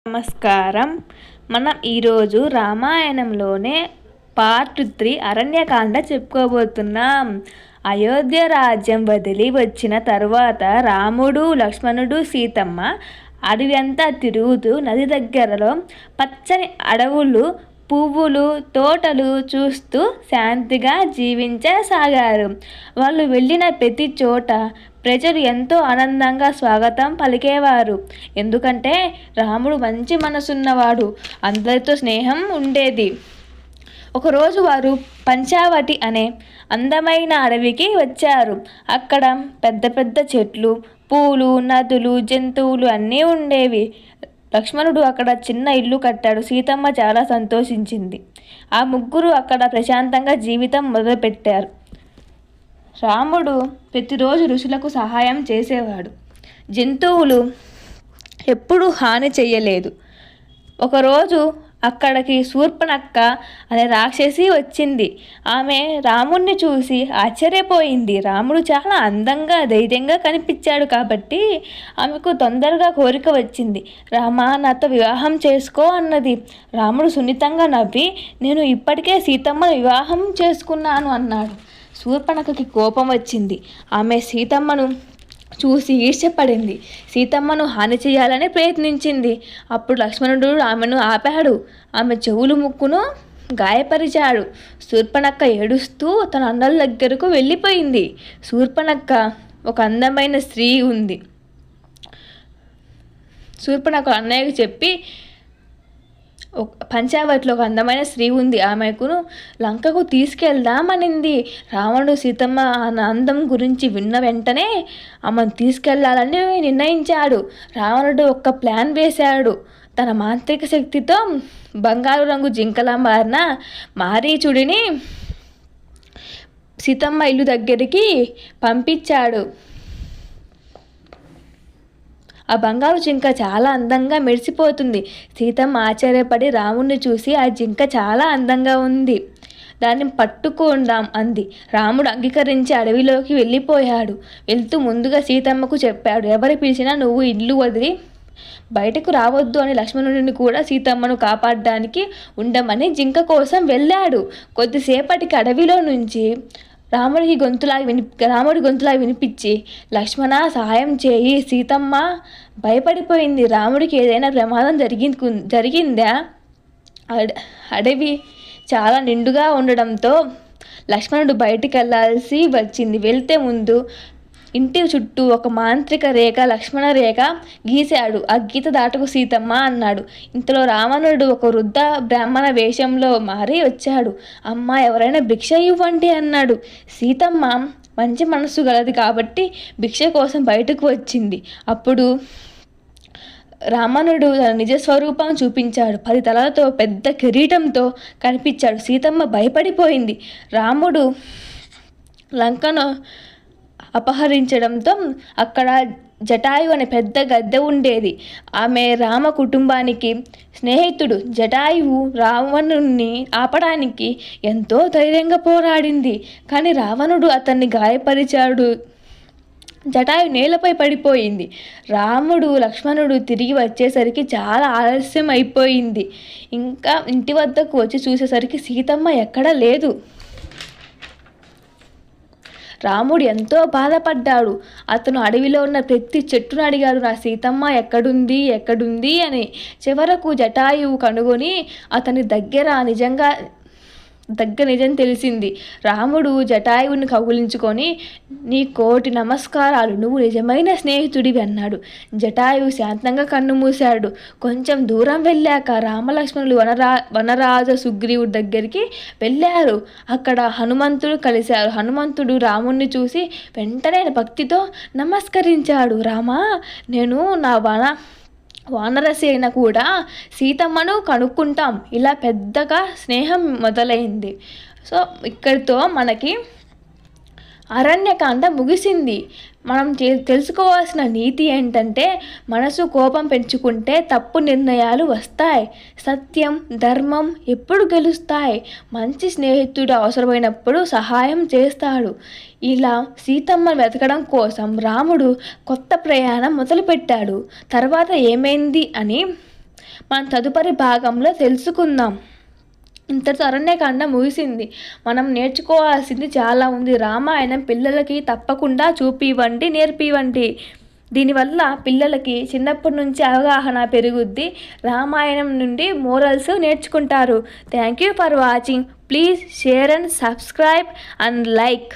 నమస్కారం. మనం ఈరోజు రామాయణంలోనే పార్ట్ 3 అరణ్యకాండ చెప్పుకోబోతున్నాం. అయోధ్య రాజ్యం వదిలి వచ్చిన తరువాత రాముడు, లక్ష్మణుడు, సీతమ్మ అడవి అంతా తిరుగుతూ నది దగ్గరలో పచ్చని అడవులు, పువ్వులు, తోటలు చూస్తూ శాంతిగా జీవించసాగారు. వాళ్ళు వెళ్ళిన ప్రతి చోట ప్రజలు ఎంతో ఆనందంగా స్వాగతం పలికేవారు. ఎందుకంటే రాముడు మంచి మనసున్నవాడు, అందరితో స్నేహం ఉండేది. ఒకరోజు వారు పంచావటి అనే అందమైన అడవికి వచ్చారు. అక్కడ పెద్ద పెద్ద చెట్లు, పూలు, నదులు, జంతువులు అన్నీ ఉండేవి. లక్ష్మణుడు అక్కడ చిన్న ఇల్లు కట్టాడు. సీతమ్మ చాలా సంతోషించింది. ఆ ముగ్గురు అక్కడ ప్రశాంతంగా జీవితం మొదలుపెట్టారు. రాముడు ప్రతిరోజు ఋషులకు సహాయం చేసేవాడు. జంతువులు ఎప్పుడూ హాని చెయ్యలేదు. ఒకరోజు అక్కడికి శూర్పణఖ అనే రాక్షసి వచ్చింది. ఆమె రాముణ్ణి చూసి ఆశ్చర్యపోయింది. రాముడు చాలా అందంగా, ధైర్యంగా కనిపించాడు కాబట్టి ఆమెకు తొందరగా కోరిక వచ్చింది. రామా, నాతో వివాహం చేసుకో అన్నది. రాముడు సున్నితంగా నవ్వి, నేను ఇప్పటికే సీతమ్మను వివాహం చేసుకున్నాను అన్నాడు. శూర్పణఖకి కోపం వచ్చింది. ఆమె సీతమ్మను చూసి ఈర్ష్యపడింది. సీతమ్మను హాని చేయాలని ప్రయత్నించింది. అప్పుడు లక్ష్మణుడు ఆమెను ఆపాడు. ఆమె చెవులు, ముక్కును గాయపరిచాడు. శూర్పణఖ ఏడుస్తూ తన అన్నల దగ్గరకు వెళ్ళిపోయింది. శూర్పణఖ ఒక అందమైన స్త్రీ ఉంది. శూర్పణఖ అన్నయ్యకు చెప్పి, పంచావతిలో ఒక అందమైన స్త్రీ ఉంది, ఆమెకును లంకకు తీసుకెళ్దామనింది. రావణుడు సీతమ్మ అందం గురించి విన్న వెంటనే ఆమెను తీసుకెళ్లాలని నిర్ణయించాడు. రావణుడు ఒక ప్లాన్ వేశాడు. తన మాంత్రిక శక్తితో బంగారు రంగు జింకలా మారిన మారీచుడిని సీతమ్మ ఇల్లు దగ్గరికి పంపించాడు. ఆ బంగారు జింక చాలా అందంగా మెరిసిపోతుంది. సీతమ్మ ఆశ్చర్యపడి రాముణ్ణి చూసి, ఆ జింక చాలా అందంగా ఉంది, దాన్ని పట్టుకుందాం అంది. రాముడు అంగీకరించి అడవిలోకి వెళ్ళిపోయాడు. వెళ్తూ ముందుగా సీతమ్మకు చెప్పాడు, ఎవరు పిలిచినా నువ్వు ఇల్లు వదిలి బయటకు రావద్దు అని. లక్ష్మణుడిని కూడా సీతమ్మను కాపాడడానికి ఉండమని జింక కోసం వెళ్ళాడు. కొద్దిసేపటికి అడవిలో నుంచి రాముడి గొంతులా వినిపించి, లక్ష్మణ సహాయం చేయి, సీతమ్మ భయపడిపోయింది, రాముడికి ఏదైనా ప్రమాదం జరిగిందా? అడవి చాలా నిండుగా ఉండడంతో లక్ష్మణుడు బయటికి వెళ్ళాల్సి వచ్చింది. వెళ్తే ముందు ఇంటి చుట్టూ ఒక మాంత్రిక రేఖ, లక్ష్మణ రేఖ గీశాడు. ఆ గీత దాటుకు సీతమ్మ అన్నాడు. ఇంతలో రావణుడు ఒక వృద్ధ బ్రాహ్మణ వేషంలో మారి వచ్చాడు. అమ్మ, ఎవరైనా భిక్ష ఇవ్వండి అన్నాడు. సీతమ్మ మంచి మనసు గలది కాబట్టి భిక్ష కోసం బయటకు వచ్చింది. అప్పుడు రావణుడు తన నిజస్వరూపం చూపించాడు. 10 తలలతో పెద్ద కిరీటంతో కనిపించాడు. సీతమ్మ భయపడిపోయింది. రాముడు లంకను అపహరించడంతో అక్కడ జటాయు అనే పెద్ద గద్దె ఉండేది. ఆమె రామ కుటుంబానికి స్నేహితుడు. జటాయువు రావణుణ్ణి ఆపడానికి ఎంతో ధైర్యంగా పోరాడింది. కానీ రావణుడు అతన్ని గాయపరిచాడు. జటాయు నేలపై పడిపోయింది. రాముడు, లక్ష్మణుడు తిరిగి వచ్చేసరికి చాలా ఆలస్యం అయిపోయింది. ఇంకా ఇంటి వద్దకు వచ్చి చూసేసరికి సీతమ్మ ఎక్కడా లేదు. రాముడు ఎంతో బాధపడ్డాడు. అతను అడవిలో ఉన్న ప్రతి చెట్టును అడిగాడు, నా సీతమ్మ ఎక్కడుంది అని. చివరకు జటాయువు కనుగొని అతని నిజం తెలిసింది. రాముడు జటాయువుని కౌగిలించుకొని, నీ కోటి నమస్కారాలు, నువ్వు నిజమైన స్నేహితుడివి అన్నాడు. జటాయువు శాంతంగా కన్ను మూశాడు. కొంచెం దూరం వెళ్ళాక రామలక్ష్మణులు వనరాజ సుగ్రీవుడి దగ్గరికి వెళ్ళారు. అక్కడ హనుమంతుడు కలిశారు. హనుమంతుడు రాముణ్ణి చూసి వెంటనే భక్తితో నమస్కరించాడు. రామా, నేను నా వానరసేన కూడా సీతమ్మను కనుక్కుంటాం. ఇలా పెద్దగా స్నేహం మొదలైంది. సో ఇక్కడితో మనకి అరణ్యకాండ ముగిసింది. మనం తెలుసుకోవాల్సిన నీతి ఏంటంటే, మనసు కోపం పెంచుకుంటే తప్పు నిర్ణయాలు వస్తాయి. సత్యం, ధర్మం ఎప్పుడు గెలుస్తాయి. మంచి స్నేహితుడు అవసరమైనప్పుడు సహాయం చేస్తాడు. ఇలా సీతమ్మ వెతకడం కోసం రాముడు కొత్త ప్రయాణం మొదలుపెట్టాడు. తర్వాత ఏమైంది అని మనం తదుపరి భాగంలో తెలుసుకుందాం. ఇంతటితో అరణ్యకాండ ముగిసింది. మనం నేర్చుకోవాల్సింది చాలా ఉంది. రామాయణం పిల్లలకి తప్పకుండా చూపివ్వండి, నేర్పివ్వండి. దీనివల్ల పిల్లలకి చిన్నప్పటి నుంచి అవగాహన పెరుగుద్ది. రామాయణం నుండి మోరల్స్ నేర్చుకుంటారు. Thank you for watching. Please share and subscribe and like.